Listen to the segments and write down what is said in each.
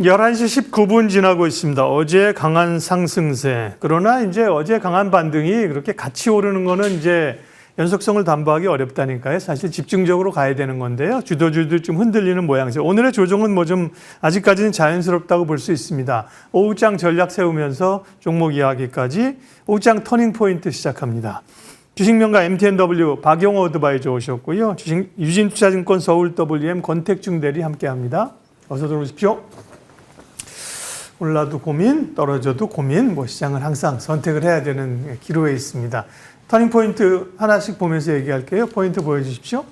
11시 19분 지나고 있습니다. 어제 강한 상승세. 그러나 이제 어제 강한 반등이 그렇게 같이 오르는 거는 이제 연속성을 담보하기 어렵다니까요. 사실 집중적으로 가야 되는 건데요. 주도주도 좀 흔들리는 모양새. 오늘의 조정은 뭐 좀 아직까지는 자연스럽다고 볼 수 있습니다. 오후장 전략 세우면서 종목 이야기까지 오후장 터닝 포인트 시작합니다. 주식명가 MTNW 박용호 어드바이저 오셨고요. 유진투자증권 서울 WM 권택중 대리 함께합니다. 어서 들어오십시오. 올라도 고민, 떨어져도 고민, 뭐 시장은 항상 선택을 해야 되는 기로에 있습니다. 터닝 포인트 하나씩 보면서 얘기할게요. 포인트 보여주십시오.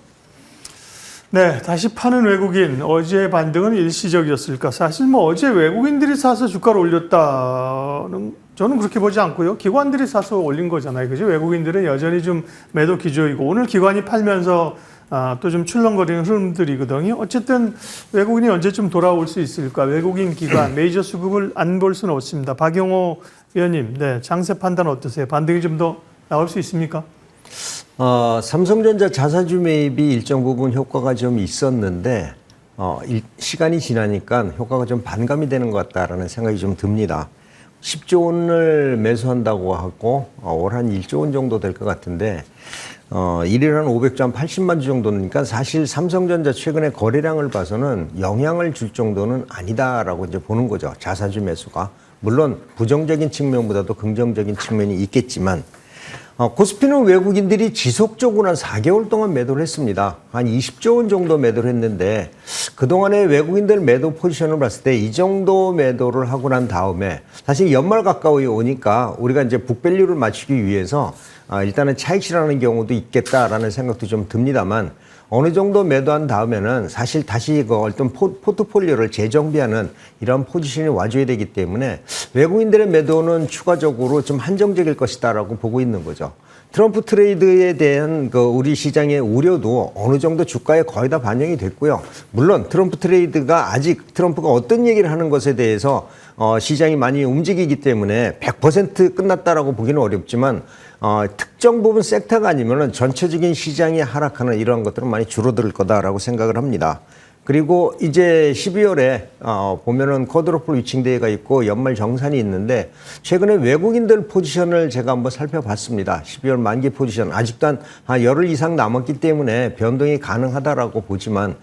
네, 다시 파는 외국인. 어제 반등은 일시적이었을까? 사실 뭐 어제 외국인들이 사서 주가를 올렸다는 저는 그렇게 보지 않고요. 기관들이 사서 올린 거잖아요. 그죠? 외국인들은 여전히 좀 매도 기조이고 오늘 기관이 팔면서 또 좀 출렁거리는 흐름들이거든요. 어쨌든 외국인이 언제쯤 돌아올 수 있을까? 외국인 기관, 메이저 수급을 안 볼 수는 없습니다. 박용호 위원님, 네, 장세 판단 어떠세요? 반등이 좀 더 나올 수 있습니까? 삼성전자 자사주 매입이 일정 부분 효과가 좀 있었는데 시간이 지나니까 효과가 좀 반감이 되는 것 같다라는 생각이 좀 듭니다. 10조 원을 매수한다고 하고 올 한 1조 원 정도 될 것 같은데 1일 한 500주 한 80만 주 정도니까 사실 삼성전자 최근에 거래량을 봐서는 영향을 줄 정도는 아니다라고 이제 보는 거죠. 자사주 매수가. 물론 부정적인 측면보다도 긍정적인 측면이 있겠지만 코스피는 외국인들이 지속적으로 한 4개월 동안 매도를 했습니다. 한 20조 원 정도 매도를 했는데 그동안에 외국인들 매도 포지션을 봤을 때 이 정도 매도를 하고 난 다음에 사실 연말 가까이 오니까 우리가 이제 북밸류를 맞추기 위해서 일단은 차익 실현하는 경우도 있겠다라는 생각도 좀 듭니다만 어느 정도 매도한 다음에는 사실 다시 그 어떤 포트폴리오를 재정비하는 이런 포지션이 와줘야 되기 때문에 외국인들의 매도는 추가적으로 좀 한정적일 것이다라고 보고 있는 거죠. 트럼프 트레이드에 대한 그 우리 시장의 우려도 어느 정도 주가에 거의 다 반영이 됐고요. 물론 트럼프 트레이드가 아직 트럼프가 어떤 얘기를 하는 것에 대해서 시장이 많이 움직이기 때문에 100% 끝났다라고 보기는 어렵지만 특정 부분 섹터가 아니면은 전체적인 시장이 하락하는 이런 것들은 많이 줄어들 거다라고 생각을 합니다. 그리고 이제 12월에 보면은 쿼드러플 위칭데이가 있고 연말 정산이 있는데 최근에 외국인들 포지션을 제가 한번 살펴봤습니다. 12월 만기 포지션 아직도 한 열흘 이상 남았기 때문에 변동이 가능하다라고 보지만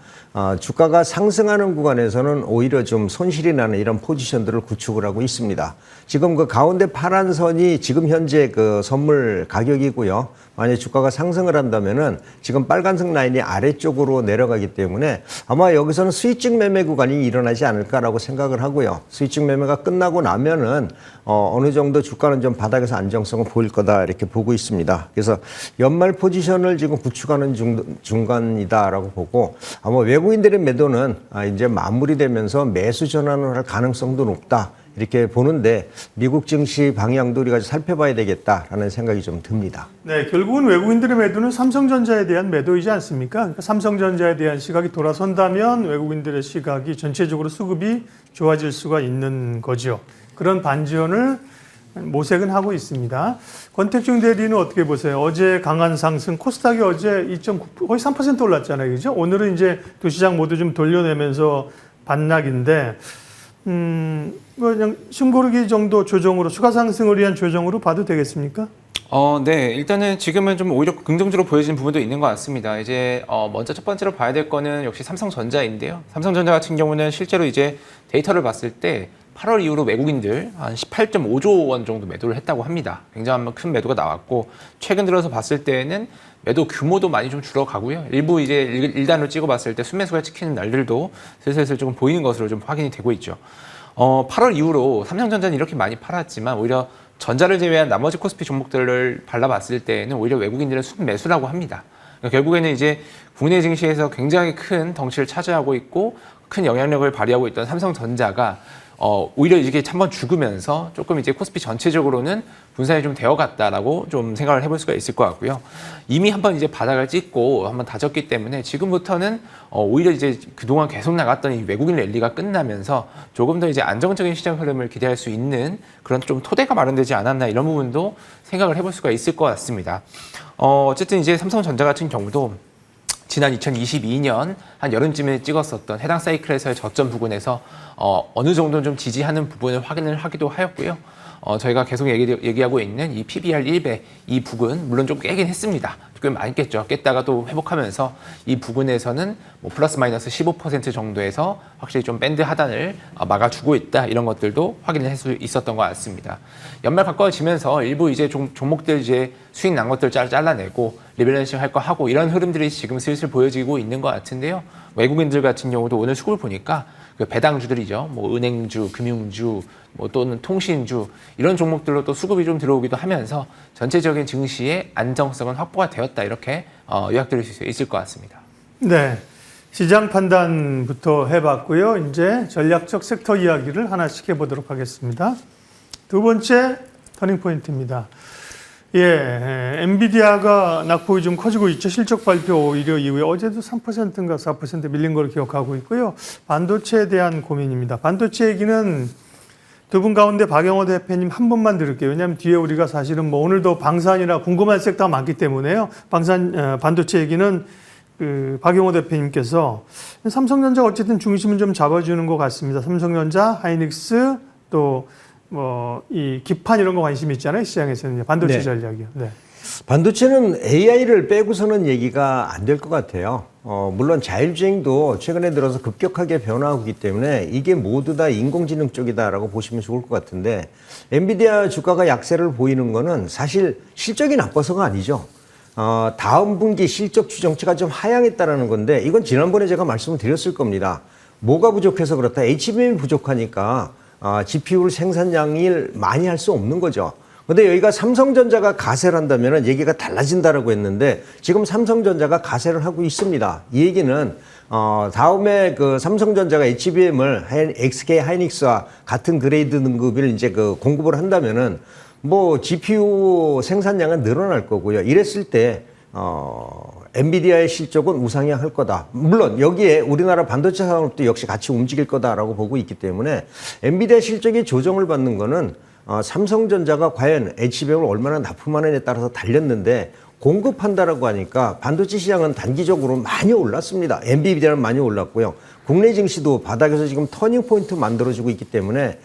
주가가 상승하는 구간에서는 오히려 좀 손실이 나는 이런 포지션들을 구축을 하고 있습니다. 지금 그 가운데 파란 선이 지금 현재 그 선물 가격이고요. 만약 주가가 상승을 한다면은 지금 빨간색 라인이 아래쪽으로 내려가기 때문에 아마 여기서는 스위칭 매매 구간이 일어나지 않을까라고 생각을 하고요. 스위칭 매매가 끝나고 나면은 어느 정도 주가는 좀 바닥에서 안정성을 보일 거다 이렇게 보고 있습니다. 그래서 연말 포지션을 지금 구축하는 중간이다라고 보고 아마 외국인들의 매도는 이제 마무리되면서 매수 전환을 할 가능성도 높다. 이렇게 보는데 미국 증시 방향도 우리가 살펴봐야 되겠다라는 생각이 좀 듭니다. 네, 결국은 외국인들의 매도는 삼성전자에 대한 매도이지 않습니까? 그러니까 삼성전자에 대한 시각이 돌아선다면 외국인들의 시각이 전체적으로 수급이 좋아질 수가 있는 거죠. 그런 반전을 모색은 하고 있습니다. 권택중 대리는 어떻게 보세요? 어제 강한 상승, 코스닥이 어제 2.9%, 거의 3% 올랐잖아요. 그죠? 오늘은 이제 두 시장 모두 좀 돌려내면서 반락인데, 그냥 숨고르기 정도 조정으로, 추가 상승을 위한 조정으로 봐도 되겠습니까? 네. 일단은 지금은 좀 오히려 긍정적으로 보여지는 부분도 있는 것 같습니다. 이제, 먼저 첫 번째로 봐야 될 거는 역시 삼성전자인데요. 삼성전자 같은 경우는 실제로 이제 데이터를 봤을 때 8월 이후로 외국인들 한 18.5조 원 정도 매도를 했다고 합니다. 굉장히 큰 매도가 나왔고, 최근 들어서 봤을 때는 매도 규모도 많이 좀 줄어가고요. 일부 이제 1단으로 찍어봤을 때 순매수가 찍히는 날들도 슬슬 조금 보이는 것으로 좀 확인이 되고 있죠. 8월 이후로 삼성전자는 이렇게 많이 팔았지만 오히려 전자를 제외한 나머지 코스피 종목들을 발라봤을 때는 오히려 외국인들의 순매수라고 합니다. 그러니까 결국에는 이제 국내 증시에서 굉장히 큰 덩치를 차지하고 있고 큰 영향력을 발휘하고 있던 삼성전자가 오히려 이게 한번 죽으면서 조금 이제 코스피 전체적으로는 분산이 좀 되어갔다라고 좀 생각을 해볼 수가 있을 것 같고요. 이미 한번 이제 바닥을 찍고 한번 다졌기 때문에 지금부터는 오히려 이제 그동안 계속 나갔던 이 외국인 랠리가 끝나면서 조금 더 이제 안정적인 시장 흐름을 기대할 수 있는 그런 좀 토대가 마련되지 않았나 이런 부분도 생각을 해볼 수가 있을 것 같습니다. 어쨌든 이제 삼성전자 같은 경우도 지난 2022년 한 여름쯤에 찍었었던 해당 사이클에서의 저점 부근에서 어느 정도는 좀 지지하는 부분을 확인을 하기도 하였고요. 저희가 계속 얘기하고 있는 이 PBR 1배 이 부근 물론 좀 깨긴 했습니다. 꽤 많이 깼죠. 깼다가 또 회복하면서 이 부근에서는 뭐 플러스 마이너스 15% 정도에서 확실히 좀 밴드 하단을 막아주고 있다. 이런 것들도 확인을 할 수 있었던 것 같습니다. 연말 가까워지면서 일부 이제 종목들 이제 수익 난 것들 잘라내고 리밸런싱 할 거 하고 이런 흐름들이 지금 슬슬 보여지고 있는 것 같은데요. 외국인들 같은 경우도 오늘 수급을 보니까 그 배당주들이죠. 뭐 은행주, 금융주, 뭐 또는 통신주 이런 종목들로 또 수급이 좀 들어오기도 하면서 전체적인 증시의 안정성은 확보가 되었다 이렇게 요약드릴 수 있을 것 같습니다. 네, 시장 판단부터 해봤고요. 이제 전략적 섹터 이야기를 하나씩 해보도록 하겠습니다. 두 번째 터닝 포인트입니다. 엔비디아가 낙폭이 좀 커지고 있죠. 실적 발표 오히려 이후에 어제도 3%인가 4% 밀린 걸 기억하고 있고요. 반도체에 대한 고민입니다. 반도체 얘기는 두 분 가운데 박영호 대표님 한 분만 들을게요. 왜냐하면 뒤에 우리가 사실은 뭐 오늘도 방산이라 궁금한 섹터가 많기 때문에요. 반도체 얘기는 그 박영호 대표님께서 삼성전자 어쨌든 중심은 좀 잡아주는 것 같습니다. 삼성전자, 하이닉스 또 이 기판 이런 거 관심 있잖아요. 시장에서는 반도체 전략이요. 네. 반도체는 AI를 빼고서는 얘기가 안 될 것 같아요. 물론 자율주행도 최근에 들어서 급격하게 변화하고 있기 때문에 이게 모두 다 인공지능 쪽이다라고 보시면 좋을 것 같은데 엔비디아 주가가 약세를 보이는 거는 사실 실적이 나빠서가 아니죠. 다음 분기 실적 추정치가 좀 하향했다라는 건데 이건 지난번에 제가 말씀을 드렸을 겁니다. 뭐가 부족해서 그렇다. HBM이 부족하니까 GPU를 생산량을 많이 할 수 없는 거죠. 근데 여기가 삼성전자가 가세를 한다면 얘기가 달라진다라고 했는데 지금 삼성전자가 가세를 하고 있습니다. 이 얘기는 다음에 그 삼성전자가 HBM을 SK 하이닉스와 같은 그레이드 등급을 이제 그 공급을 한다면은 뭐 GPU 생산량은 늘어날 거고요. 이랬을 때 엔비디아의 실적은 우상향할 거다. 물론 여기에 우리나라 반도체 산업도 역시 같이 움직일 거다라고 보고 있기 때문에 엔비디아 실적이 조정을 받는 거는 삼성전자가 과연 HBM을 얼마나 납품하느냐에 따라서 달렸는데 공급한다라고 하니까 반도체 시장은 단기적으로 많이 올랐습니다. 엔비디아는 많이 올랐고요. 국내 증시도 바닥에서 지금 터닝 포인트 만들어지고 있기 때문에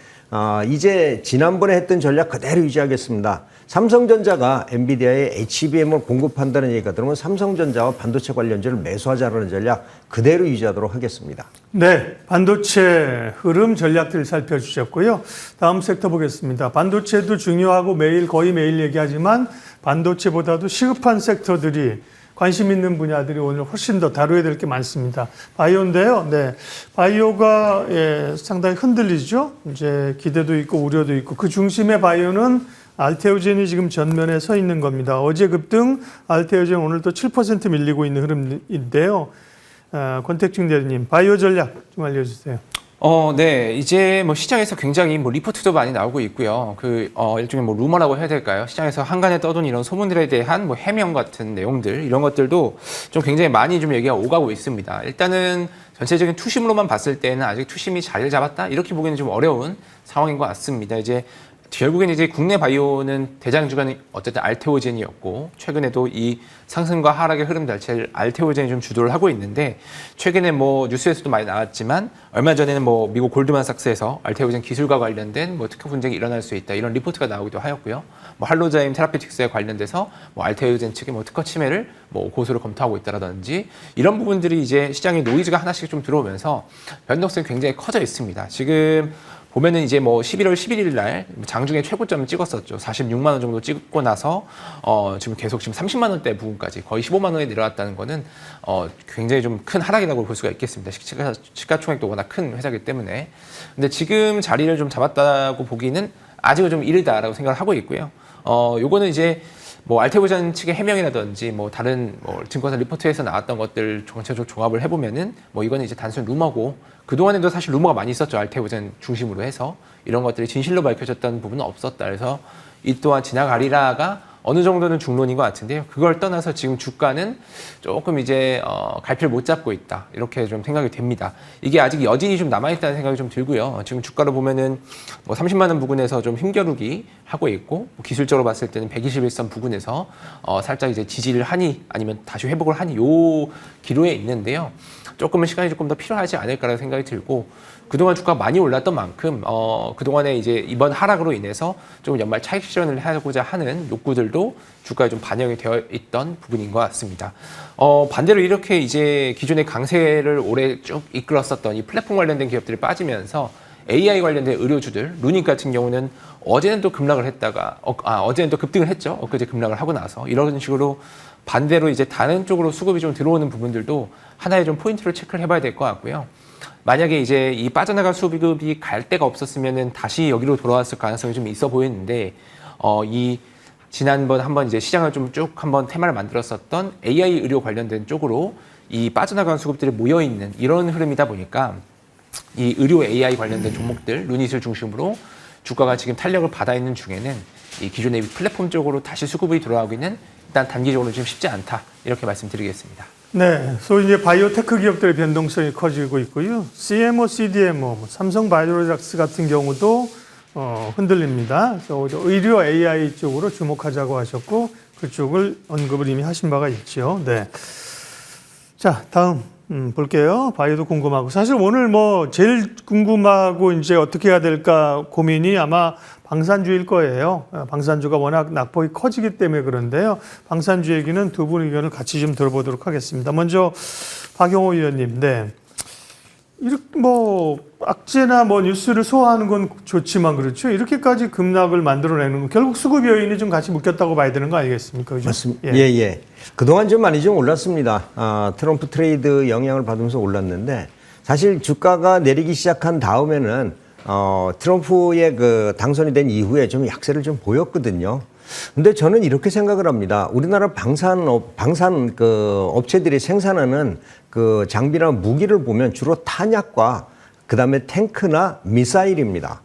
이제 지난번에 했던 전략 그대로 유지하겠습니다. 삼성전자가 엔비디아에 HBM을 공급한다는 얘기가 들으면 삼성전자와 반도체 관련주를 매수하자는 전략 그대로 유지하도록 하겠습니다. 네, 반도체 흐름 전략들 살펴주셨고요. 다음 섹터 보겠습니다. 반도체도 중요하고 거의 매일 얘기하지만 반도체보다도 시급한 섹터들이 관심 있는 분야들이 오늘 훨씬 더 다뤄야 될 게 많습니다. 바이오인데요. 네. 바이오가 상당히 흔들리죠. 이제 기대도 있고 우려도 있고 그 중심의 바이오는 알테오젠이 지금 전면에 서 있는 겁니다. 어제 급등 알테오젠 오늘 또 7% 밀리고 있는 흐름인데요. 권택중 대리님, 바이오 전략 좀 알려주세요. 네. 이제 뭐 시장에서 굉장히 뭐 리포트도 많이 나오고 있고요. 일종의 뭐 루머라고 해야 될까요? 시장에서 한간에 떠돈 이런 소문들에 대한 뭐 해명 같은 내용들, 이런 것들도 좀 굉장히 많이 좀 얘기가 오가고 있습니다. 일단은 전체적인 투심으로만 봤을 때는 아직 투심이 자리를 잡았다? 이렇게 보기는 좀 어려운 상황인 것 같습니다. 결국엔 이제 국내 바이오는 대장주가 어쨌든 알테오젠이었고 최근에도 이 상승과 하락의 흐름 자체를 알테오젠이 좀 주도를 하고 있는데 최근에 뭐 뉴스에서도 많이 나왔지만 얼마 전에는 뭐 미국 골드만삭스에서 알테오젠 기술과 관련된 뭐 특허 분쟁이 일어날 수 있다 이런 리포트가 나오기도 하였고요. 뭐 할로자임 테라피틱스에 관련돼서 뭐 알테오젠 측이 뭐 특허 침해를 뭐 고소를 검토하고 있다라든지 이런 부분들이 이제 시장에 노이즈가 하나씩 좀 들어오면서 변동성이 굉장히 커져 있습니다. 지금 보면은 이제 뭐 11월 11일 날 장중에 최고점을 찍었었죠. 46만 원 정도 찍고 나서 지금 계속 30만 원대 부분까지 거의 15만 원에 내려왔다는 거는 굉장히 좀 큰 하락이라고 볼 수가 있겠습니다. 시가총액도 워낙 큰 회사이기 때문에. 근데 지금 자리를 좀 잡았다고 보기는 아직은 좀 이르다라고 생각을 하고 있고요. 요거는 이제 뭐 알테오젠 측의 해명이라든지 뭐 다른 뭐 증권사 리포트에서 나왔던 것들 전체적으로 종합을 해보면은 뭐 이거는 이제 단순 루머고 그동안에도 사실 루머가 많이 있었죠. 알테오젠 중심으로 해서 이런 것들이 진실로 밝혀졌다는 부분은 없었다. 그래서 이 또한 지나가리라가 어느 정도는 중론인 것 같은데요. 그걸 떠나서 지금 주가는 조금 이제 갈피를 못 잡고 있다. 이렇게 좀 생각이 됩니다. 이게 아직 여진이 좀 남아있다는 생각이 좀 들고요. 지금 주가로 보면은 뭐 30만 원 부근에서 좀 힘겨루기 하고 있고, 뭐 기술적으로 봤을 때는 121선 부근에서 살짝 이제 지지를 하니 아니면 다시 회복을 하니 요 기로에 있는데요. 조금은 시간이 조금 더 필요하지 않을까라는 생각이 들고, 그동안 주가가 많이 올랐던 만큼 그동안에 이제 이번 하락으로 인해서 좀 연말 차익 실현을 하고자 하는 욕구들도 주가에 좀 반영이 되어 있던 부분인 것 같습니다. 반대로 이렇게 이제 기존의 강세를 오래 쭉 이끌었었던 이 플랫폼 관련된 기업들이 빠지면서 AI 관련된 의료주들, 루닉 같은 경우는 어제는 또 급락을 했다가 어제는 또 급등을 했죠. 엊그제 급락을 하고 나서 이런 식으로 반대로 이제 다른 쪽으로 수급이 좀 들어오는 부분들도 하나의 좀 포인트를 체크를 해봐야 될 것 같고요. 만약에 이제 이 빠져나갈 수급이 갈 데가 없었으면은 다시 여기로 돌아왔을 가능성이 좀 있어 보이는데, 이 지난번 한번 이제 시장을 좀 쭉 한번 테마를 만들었었던 AI 의료 관련된 쪽으로 이 빠져나간 수급들이 모여 있는 이런 흐름이다 보니까 이 의료 AI 관련된 종목들, 루닛을 중심으로 주가가 지금 탄력을 받아 있는 중에는 이 기존의 플랫폼 쪽으로 다시 수급이 돌아오기는 일단 단기적으로 좀 쉽지 않다. 이렇게 말씀드리겠습니다. 네, 소위 이제 바이오테크 기업들의 변동성이 커지고 있고요. CMO, CDMO, 삼성 바이오로직스 같은 경우도 흔들립니다. 그래서 의료 AI 쪽으로 주목하자고 하셨고 그쪽을 언급을 이미 하신 바가 있죠. 네. 자, 다음 볼게요. 바이오도 궁금하고 사실 오늘 뭐 제일 궁금하고 이제 어떻게 해야 될까 고민이 아마 방산주일 거예요. 방산주가 워낙 낙폭이 커지기 때문에 그런데요. 방산주 얘기는 두 분 의견을 같이 좀 들어보도록 하겠습니다. 먼저 박용호 위원님, 네. 이렇게 뭐 악재나 뭐 뉴스를 소화하는 건 좋지만 그렇죠. 이렇게까지 급락을 만들어내는 건 결국 수급 요인이 좀 같이 묶였다고 봐야 되는 거 아니겠습니까? 그죠? 맞습니다. 예. 그동안 좀 많이 좀 올랐습니다. 트럼프 트레이드 영향을 받으면서 올랐는데 사실 주가가 내리기 시작한 다음에는 트럼프의 그 당선이 된 이후에 좀 약세를 좀 보였거든요. 근데 저는 이렇게 생각을 합니다. 우리나라 방산 그 업체들이 생산하는 그 장비나 무기를 보면 주로 탄약과 그다음에 탱크나 미사일입니다.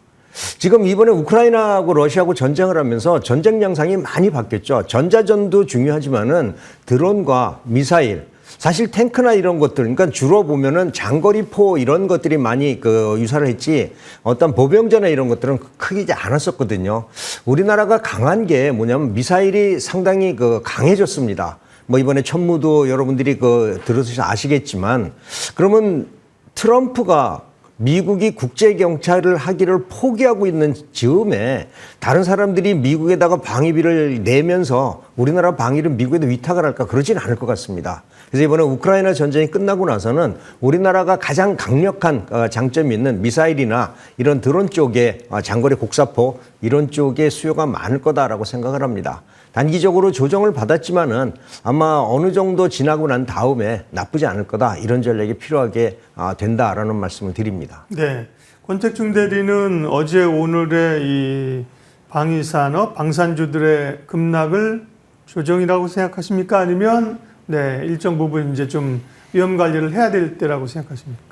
지금 이번에 우크라이나하고 러시아하고 전쟁을 하면서 전쟁 양상이 많이 바뀌었죠. 전자전도 중요하지만은 드론과 미사일, 사실 탱크나 이런 것들, 그러니까 주로 보면은 장거리포 이런 것들이 많이 그 유사를 했지 어떤 보병전이나 이런 것들은 크게 않았었거든요. 우리나라가 강한 게 뭐냐면 미사일이 상당히 그 강해졌습니다. 뭐 이번에 천무도 여러분들이 그 들으셔서 아시겠지만, 그러면 트럼프가 미국이 국제경찰을 하기를 포기하고 있는 즈음에 다른 사람들이 미국에다가 방위비를 내면서 우리나라 방위를 미국에도 위탁을 할까 그러진 않을 것 같습니다. 그래서 이번에 우크라이나 전쟁이 끝나고 나서는 우리나라가 가장 강력한 장점이 있는 미사일이나 이런 드론 쪽에 장거리 곡사포 이런 쪽에 수요가 많을 거다라고 생각을 합니다. 단기적으로 조정을 받았지만은 아마 어느 정도 지나고 난 다음에 나쁘지 않을 거다. 이런 전략이 필요하게 된다라는 말씀을 드립니다. 네. 권택중 대리는 어제 오늘의 이 방위산업, 방산주들의 급락을 조정이라고 생각하십니까? 아니면 네, 일정 부분 이제 좀 위험 관리를 해야 될 때라고 생각하십니까?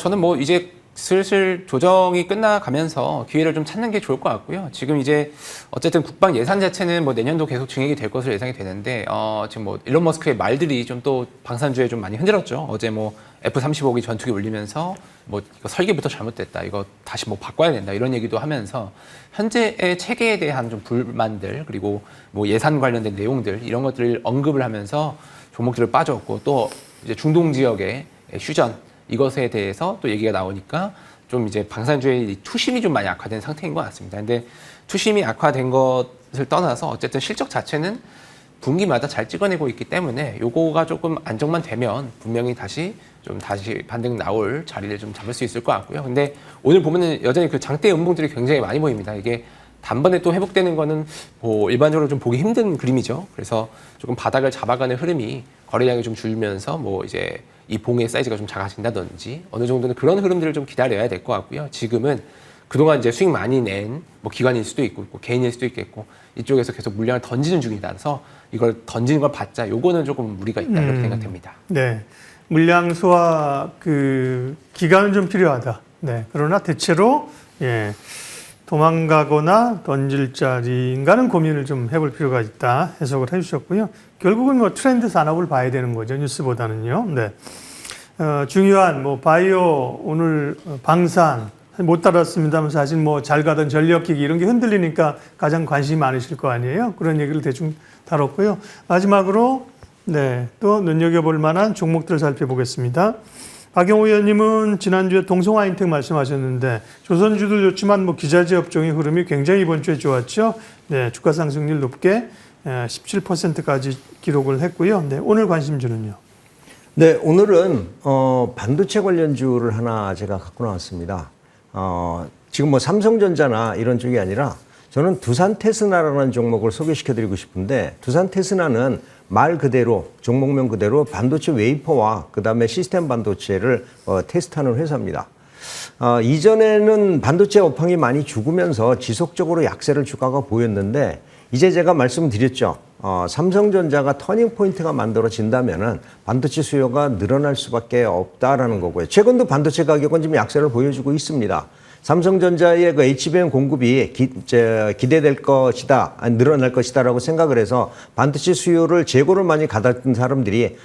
저는 뭐 이제 슬슬 조정이 끝나가면서 기회를 좀 찾는 게 좋을 것 같고요. 지금 이제 어쨌든 국방 예산 자체는 뭐 내년도 계속 증액이 될 것으로 예상이 되는데, 지금 뭐 일론 머스크의 말들이 좀 또 방산주에 좀 많이 흔들었죠. 어제 뭐 F-35기 전투기 올리면서 뭐 이거 설계부터 잘못됐다, 이거 다시 뭐 바꿔야 된다, 이런 얘기도 하면서 현재의 체계에 대한 좀 불만들, 그리고 뭐 예산 관련된 내용들, 이런 것들을 언급을 하면서 종목들을 빠졌고, 또 이제 중동 지역의 휴전, 이것에 대해서 또 얘기가 나오니까 좀 이제 방산주의 투심이 좀 많이 악화된 상태인 것 같습니다. 근데 투심이 악화된 것을 떠나서 어쨌든 실적 자체는 분기마다 잘 찍어내고 있기 때문에 요거가 조금 안정만 되면 분명히 다시 반등 나올 자리를 좀 잡을 수 있을 것 같고요. 근데 오늘 보면은 여전히 그 장대 음봉들이 굉장히 많이 보입니다. 이게 단번에 또 회복되는 거는 뭐 일반적으로 좀 보기 힘든 그림이죠. 그래서 조금 바닥을 잡아가는 흐름이 거래량이 좀 줄면서 뭐 이제 이 봉의 사이즈가 좀 작아진다든지 어느 정도는 그런 흐름들을 좀 기다려야 될 것 같고요. 지금은 그동안 이제 수익 많이 낸 뭐 기관일 수도 있고 개인일 수도 있겠고 이쪽에서 계속 물량을 던지는 중이라서 이걸 던지는 걸 받자, 요거는 조금 무리가 있다, 이렇게 생각됩니다. 네. 물량 소화 그 기간은 좀 필요하다. 네. 그러나 대체로 도망가거나 던질 자리인가는 고민을 좀 해볼 필요가 있다 해석을 해주셨고요. 결국은 뭐 트렌드 산업을 봐야 되는 거죠. 뉴스보다는요. 네. 중요한 뭐 바이오 오늘 방산 못 따랐습니다만 사실 뭐 잘 가던 전력기기 이런 게 흔들리니까 가장 관심이 많으실 거 아니에요. 그런 얘기를 대충 다뤘고요. 마지막으로 네, 또 눈여겨볼 만한 종목들을 살펴보겠습니다. 박영호 의원님은 지난주에 동성화인텍 말씀하셨는데 조선주도 좋지만 뭐 기자재 업종의 흐름이 굉장히 이번 주에 좋았죠. 네, 주가 상승률 높게 17%까지 기록을 했고요. 네, 오늘 관심주는요. 네, 오늘은 반도체 관련주를 하나 제가 갖고 나왔습니다. 지금 뭐 삼성전자나 이런 쪽이 아니라 저는 두산테스나라는 종목을 소개시켜드리고 싶은데 두산테스나는 말 그대로 종목명 그대로 반도체 웨이퍼와 그다음에 시스템 반도체를 테스트하는 회사입니다. 이전에는 반도체 업황이 많이 죽으면서 지속적으로 약세를 주가가 보였는데 이제 제가 말씀드렸죠. 삼성전자가 터닝 포인트가 만들어진다면은 반도체 수요가 늘어날 수밖에 없다라는 거고요. 최근도 반도체 가격은 지금 약세를 보여주고 있습니다. 삼성전자의 그 HBM 공급이 기대될 것이다, 늘어날 것이다라고 생각을 해서 반도체 수요를 재고를 많이 가졌던 사람들이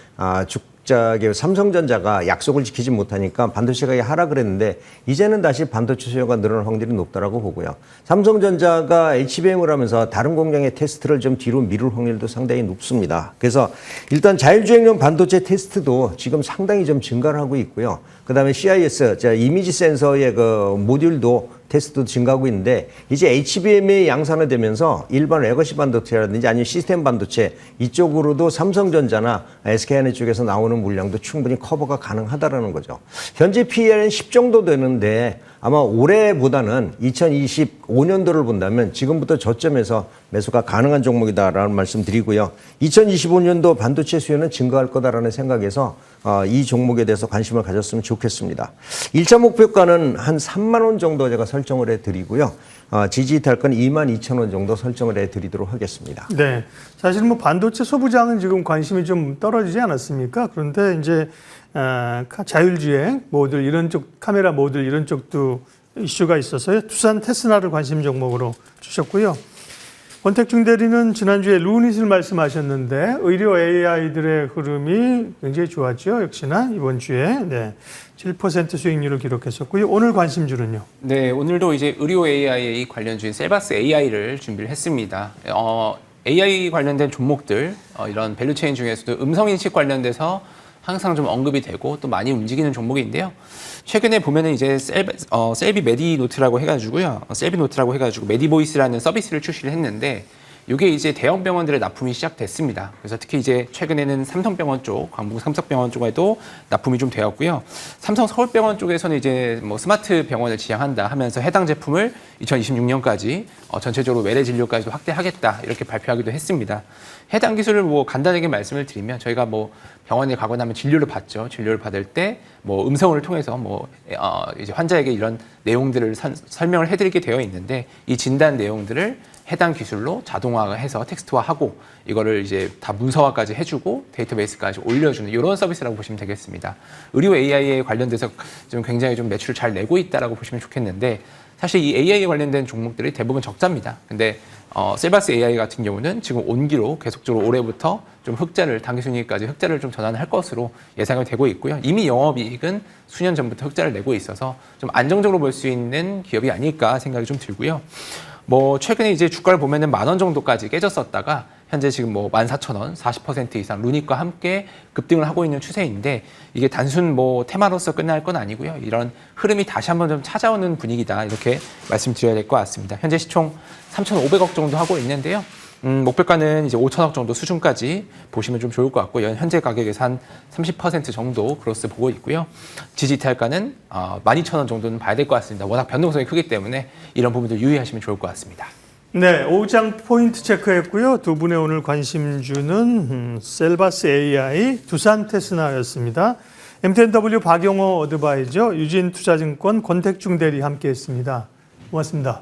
삼성전자가 약속을 지키지 못하니까 반도체 가격이 하락을 했는데 이제는 다시 반도체 수요가 늘어날 확률이 높다라고 보고요. 삼성전자가 HBM을 하면서 다른 공장의 테스트를 좀 뒤로 미룰 확률도 상당히 높습니다. 그래서 일단 자율주행용 반도체 테스트도 지금 상당히 좀 증가를 하고 있고요. 그다음에 CIS, 이미지 센서의 그 모듈도 테스트도 증가하고 있는데 이제 HBM이 양산화되면서 일반 레거시 반도체라든지 아니면 시스템 반도체 이쪽으로도 삼성전자나 SK하이닉스 쪽에서 나오는 물량도 충분히 커버가 가능하다라는 거죠. 현재 PER은 10 정도 되는데 아마 올해보다는 2025년도를 본다면 지금부터 저점에서 매수가 가능한 종목이다라는 말씀 드리고요. 2025년도 반도체 수요는 증가할 거다라는 생각에서 이 종목에 대해서 관심을 가졌으면 좋겠습니다. 1차 목표가는 한 3만 원 정도 제가 설정을 해드리고요. 지지 이탈권 2만 2천 원 정도 설정을 해드리도록 하겠습니다. 네, 사실 뭐 반도체 소부장은 지금 관심이 좀 떨어지지 않았습니까? 그런데 이제 자율주행 모듈 이런 쪽 카메라 모듈 이런 쪽도 이슈가 있어서요. 두산 테스나를 관심 종목으로 주셨고요. 권택중 대리는 지난주에 루닛을 말씀하셨는데 의료 AI들의 흐름이 굉장히 좋았죠. 역시나 이번 주에 네, 7% 수익률을 기록했었고요. 오늘 관심주는요? 네, 오늘도 이제 의료 AI 관련주인 셀바스 AI를 준비를 했습니다. AI 관련된 종목들 이런 밸류체인 중에서도 음성인식 관련돼서 항상 좀 언급이 되고 또 많이 움직이는 종목인데요. 최근에 보면은 이제 셀비 메디노트라고 해가지고요. 셀비노트라고 해가지고 메디보이스라는 서비스를 출시를 했는데 이게 이제 대형 병원들의 납품이 시작됐습니다. 그래서 특히 이제 최근에는 삼성병원 쪽, 광복 삼성병원 쪽에도 납품이 좀 되었고요. 삼성 서울병원 쪽에서는 이제 뭐 스마트 병원을 지향한다 하면서 해당 제품을 2026년까지 전체적으로 외래 진료까지도 확대하겠다 이렇게 발표하기도 했습니다. 해당 기술을 뭐 간단하게 말씀을 드리면 저희가 뭐 병원에 가고 나면 진료를 받죠. 진료를 받을 때 뭐 음성을 통해서 뭐 이제 환자에게 이런 내용들을 설명을 해드리게 되어 있는데 이 진단 내용들을 해당 기술로 자동화해서 텍스트화하고 이거를 이제 다 문서화까지 해주고 데이터베이스까지 올려주는 이런 서비스라고 보시면 되겠습니다. 의료 AI에 관련돼서 좀 굉장히 좀 매출을 잘 내고 있다라고 보시면 좋겠는데 사실 이 AI에 관련된 종목들이 대부분 적자입니다. 근데 셀바스 AI 같은 경우는 지금 온기로 계속적으로 올해부터 좀 흑자를 당기순이익까지 흑자를 좀 전환할 것으로 예상이 되고 있고요. 이미 영업이익은 수년 전부터 흑자를 내고 있어서 좀 안정적으로 볼 수 있는 기업이 아닐까 생각이 좀 들고요. 뭐 최근에 이제 주가를 보면은 10,000원 정도까지 깨졌었다가 현재 지금 뭐 14,000원, 40% 이상 루닛과 함께 급등을 하고 있는 추세인데 이게 단순 뭐 테마로서 끝날 건 아니고요. 이런 흐름이 다시 한번 좀 찾아오는 분위기다 이렇게 말씀드려야 될 것 같습니다. 현재 시총 3,500억 정도 하고 있는데요. 목표가는 이제 5,000억 정도 수준까지 보시면 좀 좋을 것 같고 현재 가격에서 한 30% 정도 크로스 보고 있고요. 지지 이탈가는 12,000원 정도는 봐야 될 것 같습니다. 워낙 변동성이 크기 때문에 이런 부분들 유의하시면 좋을 것 같습니다. 네, 오후장 포인트 체크했고요. 두 분의 오늘 관심주는 셀바스 AI, 두산 테스나였습니다. MTNW 박용호 어드바이저, 유진투자증권 권택중 대리 함께했습니다. 고맙습니다.